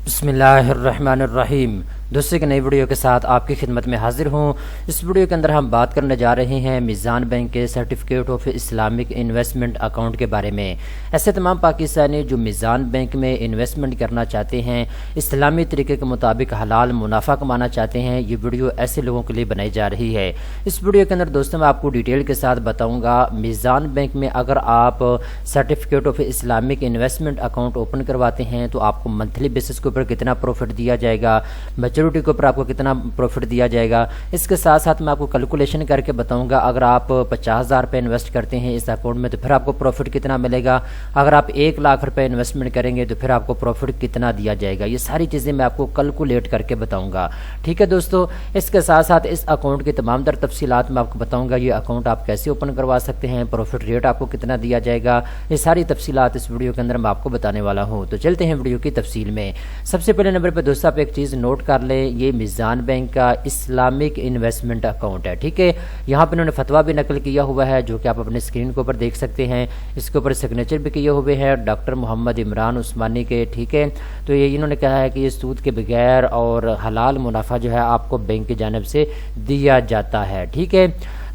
بسم اللہ الرحمن الرحیم۔ دوسرے ایک نئی ویڈیو کے ساتھ آپ کی خدمت میں حاضر ہوں۔ اس ویڈیو کے اندر ہم بات کرنے جا رہے ہیں میزان بینک کے certificate of Islamic investment account کے بارے میں۔ ایسے تمام پاکستانی جو میزان بینک میں انویسٹمنٹ کرنا چاہتے ہیں، اسلامی طریقے کے مطابق حلال منافع کمانا چاہتے ہیں، یہ ویڈیو ایسے لوگوں کے لیے بنائی جا رہی ہے۔ اس ویڈیو کے اندر دوستوں میں آپ کو ڈیٹیل کے ساتھ بتاؤں گا میزان بینک میں اگر آپ certificate of Islamic investment account open کرواتے ہیں تو آپ کو منتھلی بیسس کے اوپر کتنا پروفٹ دیا جائے گا، میچورٹی کے اوپر آپ کو کتنا پروفٹ دیا جائے گا۔ اس کے ساتھ ساتھ میں آپ کو کیلکولیشن کر کے بتاؤں گا اگر آپ 50,000 روپے انویسٹ کرتے ہیں اس اکاؤنٹ میں تو پھر آپ کو پروفٹ کتنا ملے گا، اگر آپ 1 لاکھ روپے انویسٹمنٹ کریں گے تو پھر آپ کو پروفٹ کتنا دیا جائے گا۔ یہ ساری چیزیں میں آپ کو کیلکولیٹ کر کے بتاؤں گا، ٹھیک ہے دوستو۔ اس کے ساتھ ساتھ اس اکاؤنٹ کی تمام تر تفصیلات میں آپ کو بتاؤں گا، یہ اکاؤنٹ آپ کیسے اوپن کروا سکتے ہیں، پروفٹ ریٹ آپ کو کتنا دیا جائے گا، یہ ساری تفصیلات اس ویڈیو کے اندر میں آپ کو بتانے والا ہوں۔ تو چلتے ہیں ویڈیو کی تفصیل میں۔ سب سے پہلے نمبر پہ دوستو آپ ایک چیز نوٹ کر لیں، یہ میزان بینک کا اسلامک انویسٹمنٹ اکاؤنٹ ہے، ٹھیک ہے۔ یہاں پہ انہوں نے فتویٰ بھی نقل کیا ہوا ہے جو کہ آپ اپنے اسکرین کے اوپر دیکھ سکتے ہیں۔ اس کے اوپر سگنیچر بھی کیے ہوئے ہیں ڈاکٹر محمد عمران عثمانی کے، ٹھیک ہے۔ تو یہ انہوں نے کہا ہے کہ یہ سود کے بغیر اور حلال منافع جو ہے آپ کو بینک کی جانب سے دیا جاتا ہے، ٹھیک ہے۔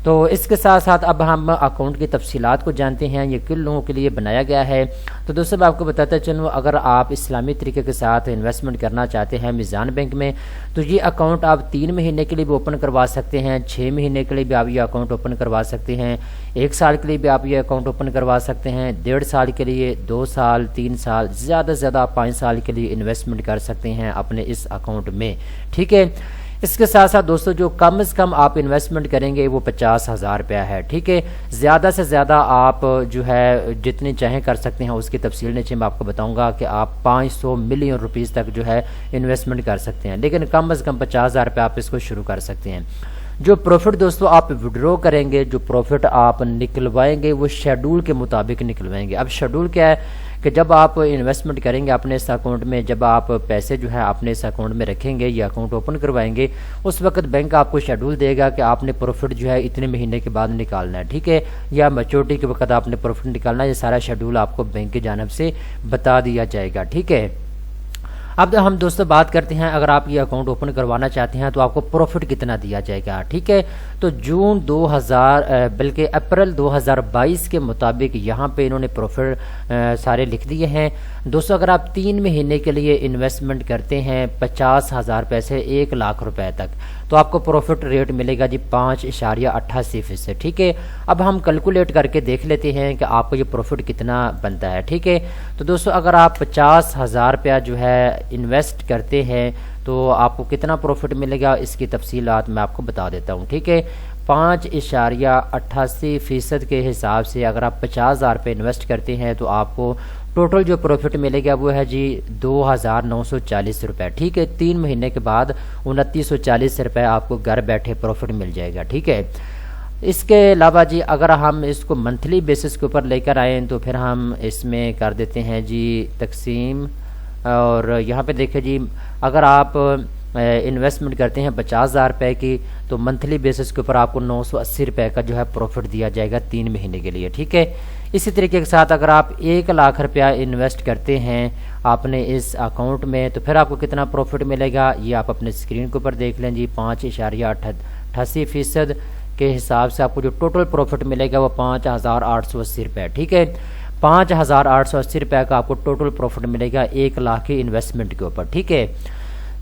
تو اس کے ساتھ ساتھ اب ہم اکاؤنٹ کی تفصیلات کو جانتے ہیں، یہ کن لوگوں کے لیے بنایا گیا ہے۔ تو دوستوں میں آپ کو بتاتا چلوں، اگر آپ اسلامی طریقے کے ساتھ انویسٹمنٹ کرنا چاہتے ہیں میزان بینک میں تو یہ اکاؤنٹ آپ 3 مہینے کے لیے بھی اوپن کروا سکتے ہیں، 6 مہینے کے لیے بھی آپ یہ اکاؤنٹ اوپن کروا سکتے ہیں، 1 سال کے لیے بھی آپ یہ اکاؤنٹ اوپن کروا سکتے ہیں، 1.5 سال کے لیے، 2 سال، 3 سال، زیادہ سے زیادہ 5 سال کے لیے انویسٹمنٹ کر سکتے ہیں اپنے اس اکاؤنٹ میں، ٹھیک ہے۔ اس کے ساتھ ساتھ دوستو جو کم از کم آپ انویسٹمنٹ کریں گے وہ 50,000 روپیہ ہے، ٹھیک ہے۔ زیادہ سے زیادہ آپ جو ہے جتنی چاہیں کر سکتے ہیں، اس کی تفصیل نیچے میں آپ کو بتاؤں گا کہ آپ 500 ملین روپیز تک جو ہے انویسٹمنٹ کر سکتے ہیں، لیکن کم از کم 50,000 روپیہ آپ اس کو شروع کر سکتے ہیں۔ جو پروفٹ دوستو آپ وڈرو کریں گے، جو پروفٹ آپ نکلوائیں گے وہ شیڈول کے مطابق نکلوائیں گے۔ اب شیڈول کیا ہے کہ جب آپ انویسٹمنٹ کریں گے اپنے اس اکاؤنٹ میں، جب آپ پیسے جو ہے اپنے اس اکاؤنٹ میں رکھیں گے، یہ اکاؤنٹ اوپن کروائیں گے، اس وقت بینک آپ کو شیڈول دے گا کہ آپ نے پروفٹ جو ہے اتنے مہینے کے بعد نکالنا ہے، ٹھیک ہے، یا میچورٹی کے وقت آپ نے پروفٹ نکالنا ہے۔ یہ سارا شیڈول آپ کو بینک کی جانب سے بتا دیا جائے گا، ٹھیک ہے۔ اب ہم دوستو بات کرتے ہیں اگر آپ یہ اکاؤنٹ اوپن کروانا چاہتے ہیں تو آپ کو پروفٹ کتنا دیا جائے گا، ٹھیک ہے۔ تو بلکہ اپریل 2022 کے مطابق یہاں پہ انہوں نے پروفٹ سارے لکھ دیے ہیں۔ دوستو اگر آپ 3 مہینے کے لیے انویسٹمنٹ کرتے ہیں 50,000 روپے سے 1 لاکھ روپے تک تو آپ کو پروفٹ ریٹ ملے گا جی 5.88%، ٹھیک ہے۔ اب ہم کیلکولیٹ کر کے دیکھ لیتے ہیں کہ آپ کو یہ پروفٹ کتنا بنتا ہے، ٹھیک ہے۔ تو دوستو اگر آپ 50,000 روپیہ جو ہے انویسٹ کرتے ہیں تو آپ کو کتنا پروفٹ ملے گا، اس کی تفصیلات میں آپ کو بتا دیتا ہوں، ٹھیک ہے۔ 5.88% کے حساب سے اگر آپ 50,000 روپے انویسٹ کرتے ہیں تو آپ کو ٹوٹل جو پروفٹ ملے گا وہ ہے جی 2,940 روپے، ٹھیک ہے۔ 3 مہینے کے بعد 2,940 روپے آپ کو گھر بیٹھے پروفٹ مل جائے گا، ٹھیک ہے۔ اس کے علاوہ جی اگر ہم اس کو منتھلی بیسس کے اوپر لے کر آئیں تو پھر ہم اس میں کر دیتے ہیں جی تقسیم، اور یہاں پہ دیکھیں جی اگر آپ انویسٹمنٹ کرتے ہیں 50,000 روپے کی تو منتھلی بیسس کے اوپر آپ کو 980 روپے کا جو ہے پروفٹ دیا جائے گا 3 مہینے کے لیے، ٹھیک ہے۔ اسی طریقے کے ساتھ اگر آپ 1 لاکھ روپیہ انویسٹ کرتے ہیں آپ نے اس اکاؤنٹ میں تو پھر آپ کو کتنا پروفٹ ملے گا، یہ آپ اپنے اسکرین کے اوپر دیکھ لیں جی 5.88% کے حساب سے آپ کو جو ٹوٹل پروفٹ ملے گا وہ 5,880 روپے، ٹھیک ہے۔ 5,880 روپے کا آپ کو ٹوٹل پروفٹ ملے گا 1 لاکھ کی انویسٹمنٹ کے اوپر، ٹھیک ہے۔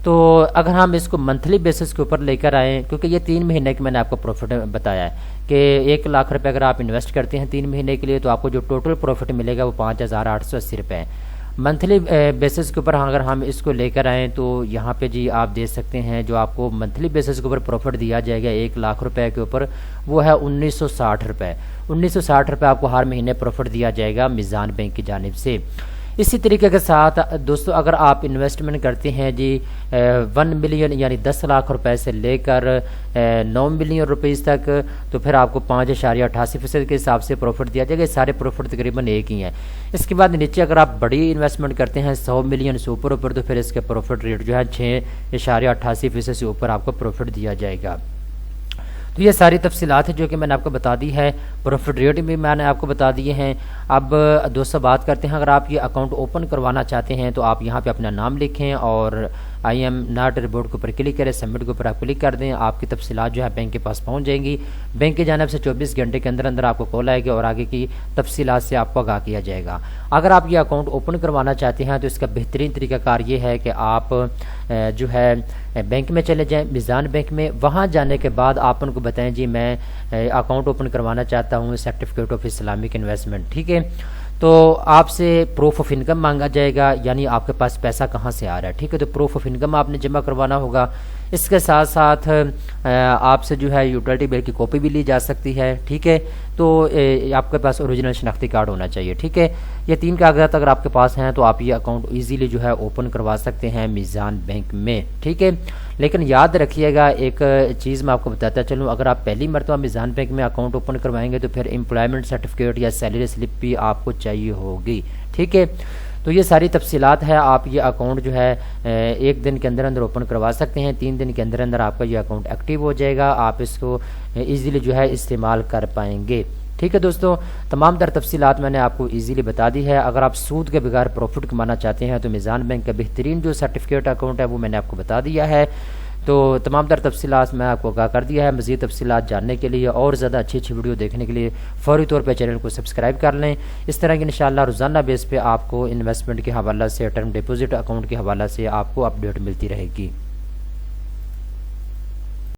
تو اگر ہم اس کو منتھلی بیسس کے اوپر لے کر آئیں، کیونکہ یہ 3 مہینے کے میں نے آپ کو پروفٹ بتایا ہے کہ 1 لاکھ روپے اگر آپ انویسٹ کرتے ہیں 3 مہینے کے لیے تو آپ کو جو ٹوٹل پروفٹ ملے گا وہ 5,880 روپے ہے۔ منتھلی بیسس کے اوپر اگر ہم اس کو لے کر آئیں تو یہاں پہ جی آپ دیکھ سکتے ہیں جو آپ کو منتھلی بیسس کے اوپر پروفٹ دیا جائے گا 1 لاکھ روپے کے اوپر وہ ہے 1,960 روپے۔ 1,960 روپے آپ کو ہر مہینے پروفٹ دیا جائے گا میزان بینک کی جانب سے۔ اسی طریقے کے ساتھ دوستو اگر آپ انویسٹمنٹ کرتے ہیں جی 1 ملین یعنی 10 لاکھ روپے سے لے کر 9 ملین روپیز تک تو پھر آپ کو 5.88% کے حساب سے پروفٹ دیا جائے گا۔ سارے پروفٹ تقریباً ایک ہی ہیں۔ اس کے بعد نیچے اگر آپ بڑی انویسٹمنٹ کرتے ہیں 100 ملین سے اوپر تو پھر اس کے پروفٹ ریٹ جو ہے 6.88% سے اوپر آپ کو پروفٹ دیا جائے گا۔ تو یہ ساری تفصیلات جو کہ میں نے آپ کو بتا دی ہے، پروفٹ ریٹ بھی میں نے آپ کو بتا دیے ہیں۔ اب دوستوں بات کرتے ہیں، اگر آپ یہ اکاؤنٹ اوپن کروانا چاہتے ہیں تو آپ یہاں پہ اپنا نام لکھیں اور آئی ایم ناٹ رپورٹ کے اوپر کلک کریں، سبمٹ کے اوپر آپ کلک کر دیں، آپ کی تفصیلات جو ہے بینک کے پاس پہنچ جائیں گی۔ بینک کی جانب سے 24 گھنٹے کے اندر اندر آپ کو کال آئے گی اور آگے کی تفصیلات سے آپ کو آگاہ کیا جائے گا۔ اگر آپ یہ اکاؤنٹ اوپن کروانا چاہتے ہیں تو اس کا بہترین طریقہ کار یہ ہے کہ آپ جو ہے بینک میں چلے جائیں، میزان بینک میں، وہاں جانے کے بعد آپ ان کو بتائیں جی میں اکاؤنٹ اوپن کروانا چاہتا ہوں سرٹیفکیٹ آف اسلامک انویسٹمنٹ، ٹھیک ہے۔ تو آپ سے پروف آف انکم مانگا جائے گا، یعنی آپ کے پاس پیسہ کہاں سے آ رہا ہے، ٹھیک ہے۔ تو پروف آف انکم آپ نے جمع کروانا ہوگا۔ اس کے ساتھ ساتھ آپ سے جو ہے یوٹیلٹی بل کی کاپی بھی لی جا سکتی ہے، ٹھیک ہے۔ تو آپ کے پاس اوریجنل شناختی کارڈ ہونا چاہیے، ٹھیک ہے۔ یہ 3 کاغذات اگر آپ کے پاس ہیں تو آپ یہ اکاؤنٹ ایزیلی جو ہے اوپن کروا سکتے ہیں میزان بینک میں، ٹھیک ہے۔ لیکن یاد رکھیے گا ایک چیز میں آپ کو بتاتا چلوں، اگر آپ پہلی مرتبہ میزان بینک میں اکاؤنٹ اوپن کروائیں گے تو پھر امپلائمنٹ سرٹیفکیٹ یا سیلری سلپ بھی آپ کو چاہیے ہوگی، ٹھیک ہے۔ تو یہ ساری تفصیلات ہے، آپ یہ اکاؤنٹ جو ہے 1 دن کے اندر اندر اوپن کروا سکتے ہیں، 3 دن کے اندر اندر آپ کا یہ اکاؤنٹ ایکٹیو ہو جائے گا، آپ اس کو ایزیلی جو ہے استعمال کر پائیں گے، ٹھیک ہے دوستو۔ تمام تر تفصیلات میں نے آپ کو ایزیلی بتا دی ہے۔ اگر آپ سود کے بغیر پروفٹ کمانا چاہتے ہیں تو میزان بینک کا بہترین جو سرٹیفکیٹ اکاؤنٹ ہے وہ میں نے آپ کو بتا دیا ہے۔ تو تمام تر تفصیلات میں آپ کو آگاہ کر دیا ہے۔ مزید تفصیلات جاننے کے لیے اور زیادہ اچھی ویڈیو دیکھنے کے لیے فوری طور پہ چینل کو سبسکرائب کر لیں۔ اس طرح کی انشاءاللہ روزانہ بیس پہ آپ کو انویسٹمنٹ کے حوالہ سے، ٹرم ڈپوزٹ اکاؤنٹ کے حوالہ سے آپ کو اپڈیٹ ملتی رہے گی۔